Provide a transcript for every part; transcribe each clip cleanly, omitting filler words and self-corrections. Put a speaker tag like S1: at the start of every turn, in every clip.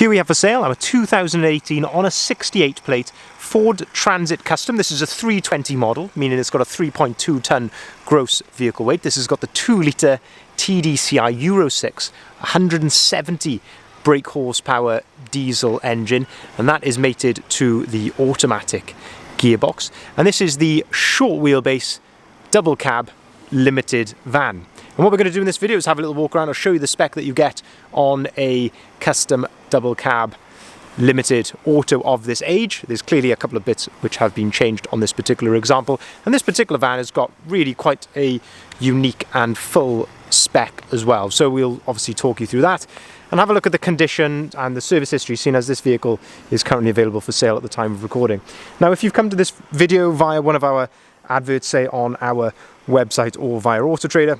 S1: Here we have for sale our 2018 on a 68 plate Ford Transit Custom. This is a 320 model, meaning it's got a 3.2 ton gross vehicle weight. This has got the 2 litre TDCi Euro 6, 170 brake horsepower diesel engine, and that is mated to the automatic gearbox. And this is the short wheelbase double cab limited van. And what we're going to do in this video is have a little walk around. I'll show you the spec that you get on a custom double cab limited auto of this age. There's clearly a couple of bits which have been changed on this particular example, and this particular van has got really quite a unique and full spec as well. So we'll obviously talk you through that and have a look at the condition and the service history, seen as this vehicle is currently available for sale at the time of recording. Now, if you've come to this video via one of our adverts, say on our website or via Auto Trader,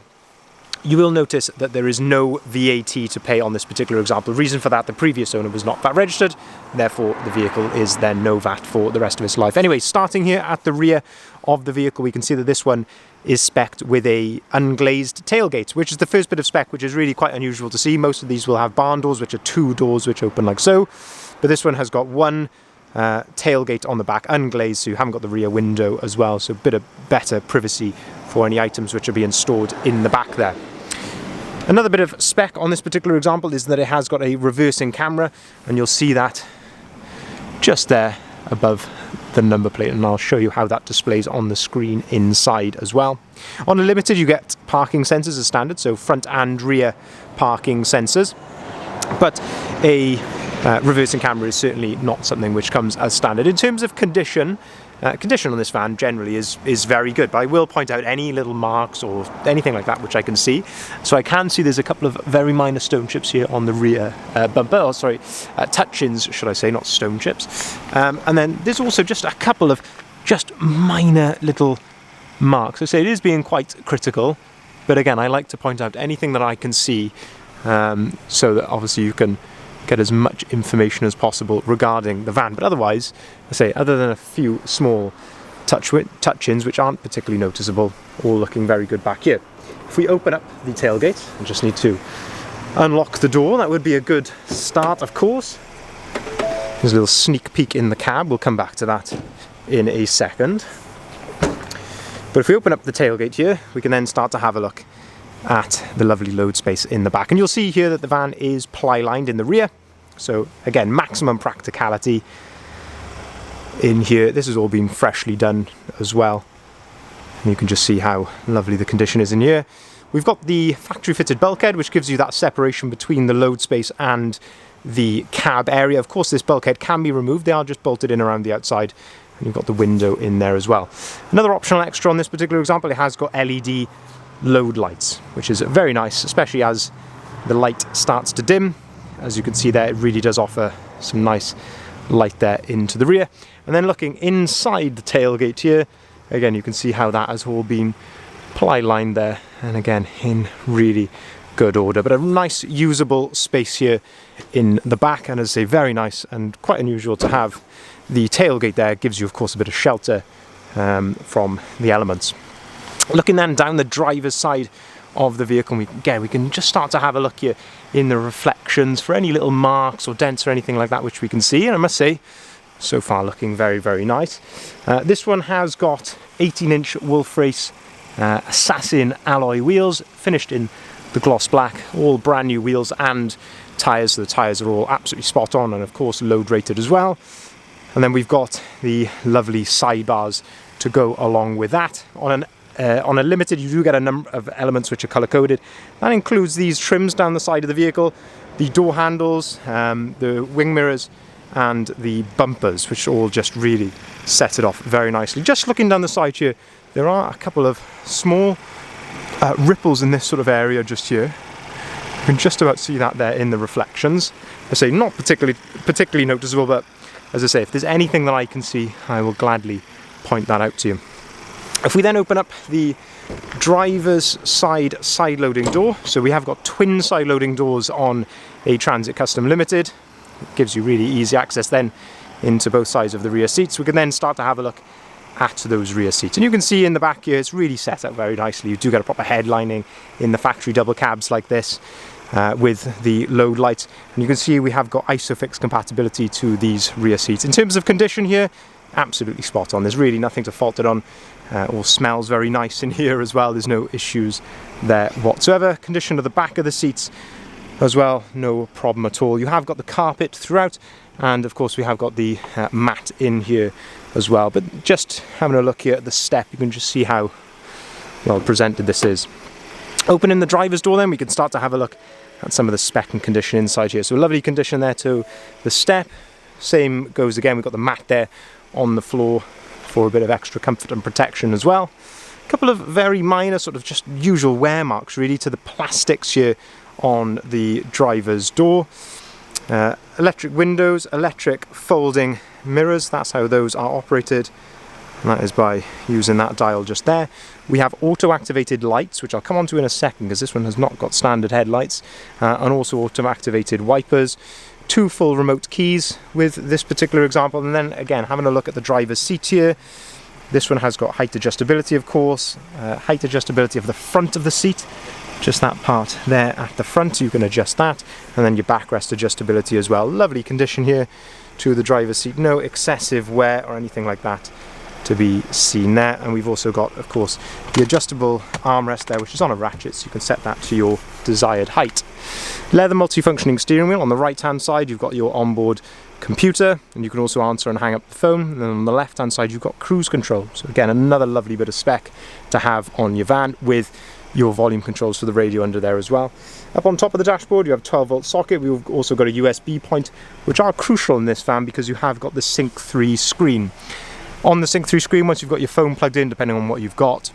S1: you will notice that there is no VAT to pay on this particular example. The reason for that, the previous owner was not VAT registered, therefore the vehicle is then no VAT for the rest of its life. Anyway, starting here at the rear of the vehicle, we can see that this one is spec'd with a unglazed tailgate, which is the first bit of spec, which is really quite unusual to see. Most of these will have barn doors, which are 2 doors which open like so, but this one has got one tailgate on the back, unglazed, so you haven't got the rear window as well, so a bit of better privacy for any items which are being stored in the back there. Another bit of spec on this particular example is that it has got a reversing camera, and you'll see that just there above the number plate, and I'll show you how that displays on the screen inside as well. On a limited, you get parking sensors as standard, so front and rear parking sensors, but a reversing camera is certainly not something which comes as standard. In terms of condition on this van generally is very good, but I will point out any little marks or anything like that which I can see. So I can see there's a couple of very minor stone chips here on the rear bumper, or sorry, touch-ins should I say, not stone chips. And then there's also just a couple of just minor little marks. I say it is being quite critical, but again, I like to point out anything that I can see, so that obviously you can get as much information as possible regarding the van. But otherwise, I say, other than a few small touch-ins which aren't particularly noticeable, all looking very good back here. If we open up the tailgate, I just need to unlock the door. That would be a good start, of course. There's a little sneak peek in the cab. We'll come back to that in a second. But if we open up the tailgate here, we can then start to have a look at the lovely load space in the back. And you'll see here that the van is ply-lined in the rear. So again, maximum practicality in here. This has all been freshly done as well. And you can just see how lovely the condition is in here. We've got the factory fitted bulkhead, which gives you that separation between the load space and the cab area. Of course, this bulkhead can be removed. They are just bolted in around the outside. And you've got the window in there as well. Another optional extra on this particular example, it has got LED load lights, which is very nice, especially as the light starts to dim. As you can see there, it really does offer some nice light there into the rear. And then looking inside the tailgate here, again you can see how that has all been ply-lined there, and again in really good order. But a nice usable space here in the back, and as I say, very nice and quite unusual to have the tailgate there. It gives you of course a bit of shelter from the elements. Looking then down the driver's side of the vehicle, we can just start to have a look here in the reflections for any little marks or dents or anything like that which we can see, and I must say, so far looking very, very nice. This one has got 18-inch Wolf Race Assassin alloy wheels, finished in the gloss black, all brand new wheels and tyres, so the tyres are all absolutely spot on, and of course load rated as well. And then we've got the lovely sidebars to go along with that. On a limited, you do get a number of elements which are colour coded. That includes these trims down the side of the vehicle, the door handles, the wing mirrors, and the bumpers, which all just really set it off very nicely. Just looking down the side here, there are a couple of small ripples in this sort of area just here. You can just about see that there in the reflections. I say not particularly noticeable, but as I say, if there's anything that I can see, I will gladly point that out to you. If we then open up the driver's side loading door, so we have got twin side loading doors on a Transit Custom Limited. It gives you really easy access then into both sides of the rear seats. We can then start to have a look at those rear seats. And you can see in the back here, it's really set up very nicely. You do get a proper headlining in the factory double cabs like this. with the load lights, and you can see we have got ISOFIX compatibility to these rear seats. In terms of condition here, absolutely spot on. There's really nothing to fault it on. All smells very nice in here as well. There's no issues there whatsoever. Condition of the back of the seats as well, no problem at all. You have got the carpet throughout, and of course we have got the mat in here as well. But just having a look here at the step, you can just see how well presented this is. Opening the driver's door, then we can start to have a look at some of the spec and condition inside here. So lovely condition there too. The step, same goes again. We've got the mat there on the floor for a bit of extra comfort and protection as well. A couple of very minor sort of just usual wear marks really to the plastics here on the driver's door. Electric windows, electric folding mirrors, that's how those are operated. And that is by using that dial just there. We have auto-activated lights, which I'll come on to in a second because this one has not got standard headlights, and also auto-activated wipers. 2 full remote keys with this particular example, and then again having a look at the driver's seat here. This one has got height adjustability, of course, height adjustability of the front of the seat, just that part there at the front, you can adjust that, and then your backrest adjustability as well. Lovely condition here to the driver's seat, no excessive wear or anything like that to be seen there. And we've also got, of course, the adjustable armrest there, which is on a ratchet, so you can set that to your desired height. Leather multifunctioning steering wheel. On the right hand side you've got your onboard computer, and you can also answer and hang up the phone. And then on the left hand side you've got cruise control, so again another lovely bit of spec to have on your van, with your volume controls for the radio under there as well. Up on top of the dashboard you have a 12-volt socket. We've also got a USB point, which are crucial in this van because you have got the Sync 3 screen. On the Sync 3 screen, once you've got your phone plugged in, depending on what you've got,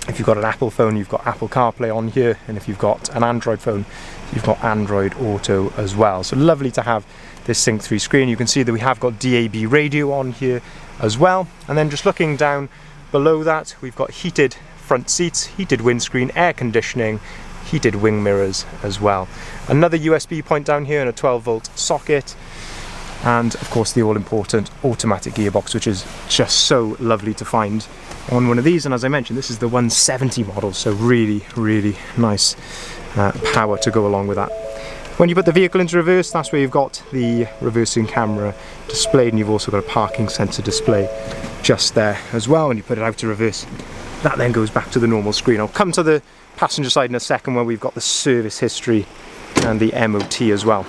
S1: if you've got an Apple phone, you've got Apple CarPlay on here, and if you've got an Android phone, you've got Android Auto as well. So lovely to have this Sync 3 screen. You can see that we have got DAB radio on here as well. And then just looking down below that, we've got heated front seats, heated windscreen, air conditioning, heated wing mirrors as well. Another USB point down here and a 12-volt socket. And of course the all-important automatic gearbox, which is just so lovely to find on one of these. And as I mentioned, this is the 170 model, so really nice power to go along with that. When you put the vehicle into reverse, that's where you've got the reversing camera displayed, and you've also got a parking sensor display just there as well. When you put it out to reverse, that then goes back to the normal screen. I'll come to the passenger side in a second, where we've got the service history and the MOT as well.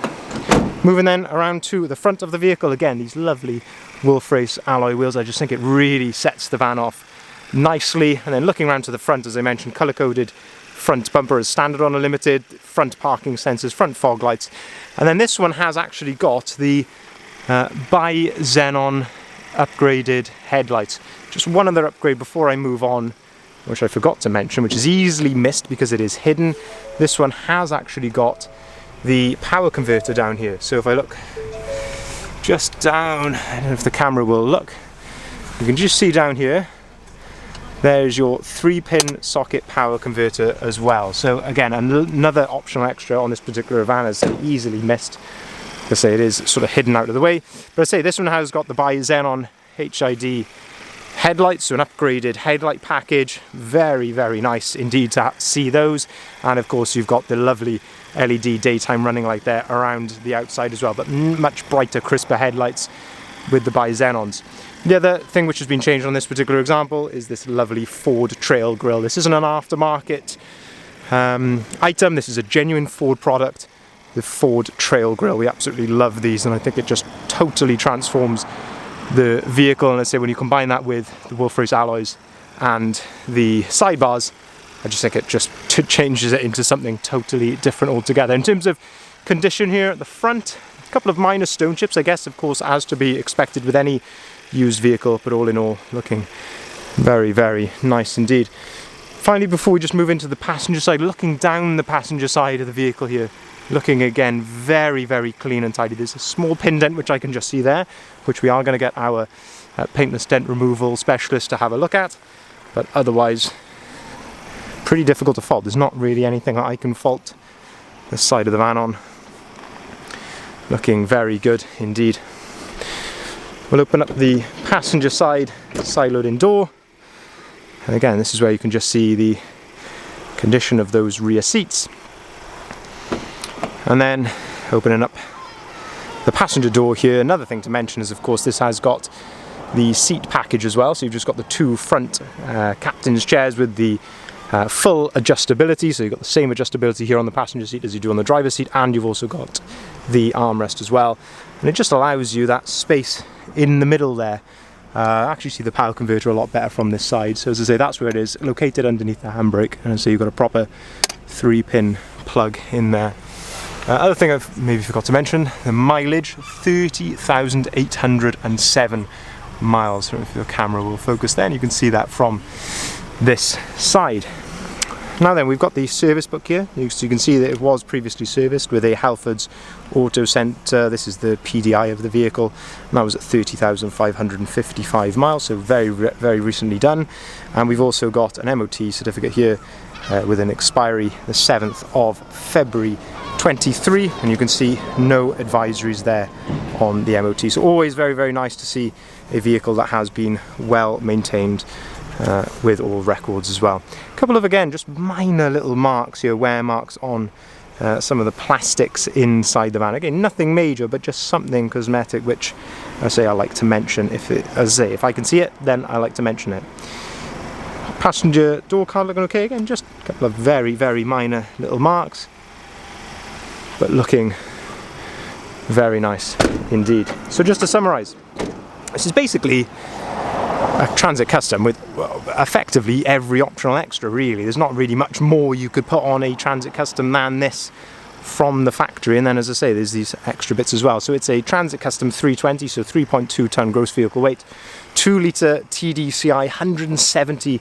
S1: Moving then around to the front of the vehicle, again these lovely wolf race alloy wheels. I just think it really sets the van off nicely. And then looking around to the front, as I mentioned, colour coded front bumper as standard on a Limited, front parking sensors, front fog lights, and then this one has actually got the bi-xenon upgraded headlights. Just one other upgrade before I move on, which I forgot to mention, which is easily missed because it is hidden. This one has actually got the power converter down here. So if I look just down, I don't know if the camera will look, you can just see down here, there's your 3-pin socket power converter as well. So again, another optional extra on this particular van, is easily missed. Like I say, it is sort of hidden out of the way. But I say this one has got the bi-xenon HID headlights, so an upgraded headlight package. Very nice indeed to see those. And of course you've got the lovely LED daytime running light there around the outside as well, but much brighter, crisper headlights with the bi-xenons. The other thing which has been changed on this particular example is this lovely Ford Trail grille. This isn't an aftermarket item, this is a genuine Ford product, the Ford Trail grille. We absolutely love these, and I think it just totally transforms the vehicle. And let's say when you combine that with the wolf race alloys and the sidebars, I just think it just changes it into something totally different altogether. In terms of condition here at the front, a couple of minor stone chips, I guess, of course, as to be expected with any used vehicle, but all in all looking very nice indeed. Finally, before we just move into the passenger side, looking down the passenger side of the vehicle here, looking again very clean and tidy. There's a small pin dent which I can just see there, which we are going to get our paintless dent removal specialist to have a look at, but otherwise pretty difficult to fault. There's not really anything that I can fault this side of the van on. Looking very good indeed. We'll open up the passenger side loading door, and again this is where you can just see the condition of those rear seats. And then opening up the passenger door here, another thing to mention is of course this has got the seat package as well, so you've just got the two front captain's chairs with the full adjustability, so you've got the same adjustability here on the passenger seat as you do on the driver's seat, and you've also got the armrest as well, and it just allows you that space in the middle there. I actually see the power converter a lot better from this side, so as I say, that's where it is, located underneath the handbrake, and so you've got a proper 3-pin plug in there. Other thing I've maybe forgot to mention, the mileage, 30,807 miles. I don't know if your camera will focus there, and you can see that from this side. Now then, we've got the service book here, so you can see that it was previously serviced with a Halfords Auto Centre. This is the PDI of the vehicle, and that was at 30,555 miles, so very recently done. And we've also got an MOT certificate here with an expiry the 7th of February 23, and you can see no advisories there on the MOT. So always very nice to see a vehicle that has been well maintained with all records as well. A couple of, again, just minor little marks here, wear marks on some of the plastics inside the van. Again, nothing major, but just something cosmetic, which I like to mention. If I can see it, then I like to mention it. Passenger door card looking okay again, just a couple of very minor little marks, but looking very nice indeed. So just to summarise, this is basically a Transit Custom with, well, effectively every optional extra really. There's not really much more you could put on a Transit Custom than this from the factory, and then as I say, there's these extra bits as well. So it's a Transit Custom 320, so 3.2 tonne gross vehicle weight, 2 litre TDCI, 170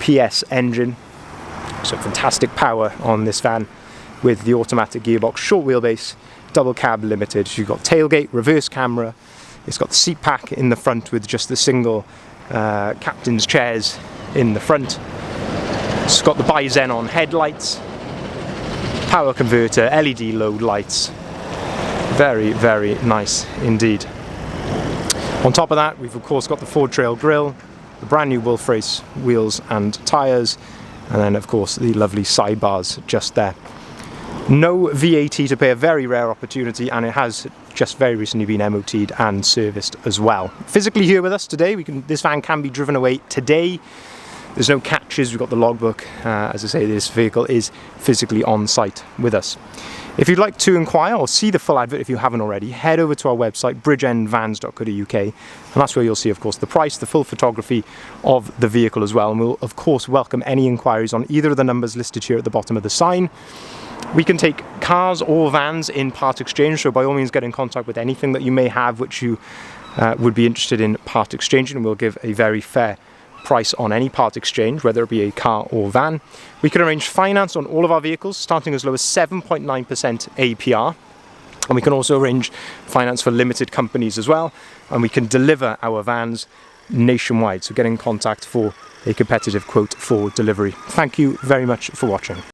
S1: PS engine, so fantastic power on this van with the automatic gearbox, short wheelbase, double cab limited. You've got tailgate, reverse camera, it's got the seat pack in the front with just the single captain's chairs in the front. It's got the bi-xenon headlights, power converter, LED load lights. Very nice indeed. On top of that, we've of course got the Ford Trail grille, the brand new Wolf Race wheels and tyres, and then of course the lovely sidebars just there. No VAT to pay, a very rare opportunity, and it has just very recently been MOT'd and serviced as well. Physically here with us today, this van can be driven away today. There's no catches, we've got the logbook. As I say, this vehicle is physically on site with us. If you'd like to inquire or see the full advert if you haven't already, head over to our website, bridgeendvans.co.uk, and that's where you'll see, of course, the price, the full photography of the vehicle as well, and we'll, of course, welcome any inquiries on either of the numbers listed here at the bottom of the sign. We can take cars or vans in part exchange, so by all means get in contact with anything that you may have which you would be interested in part exchanging, and we'll give a very fair price on any part exchange, whether it be a car or van. We can arrange finance on all of our vehicles, starting as low as 7.9% APR, and we can also arrange finance for limited companies as well, and we can deliver our vans nationwide, so get in contact for a competitive quote for delivery. Thank you very much for watching.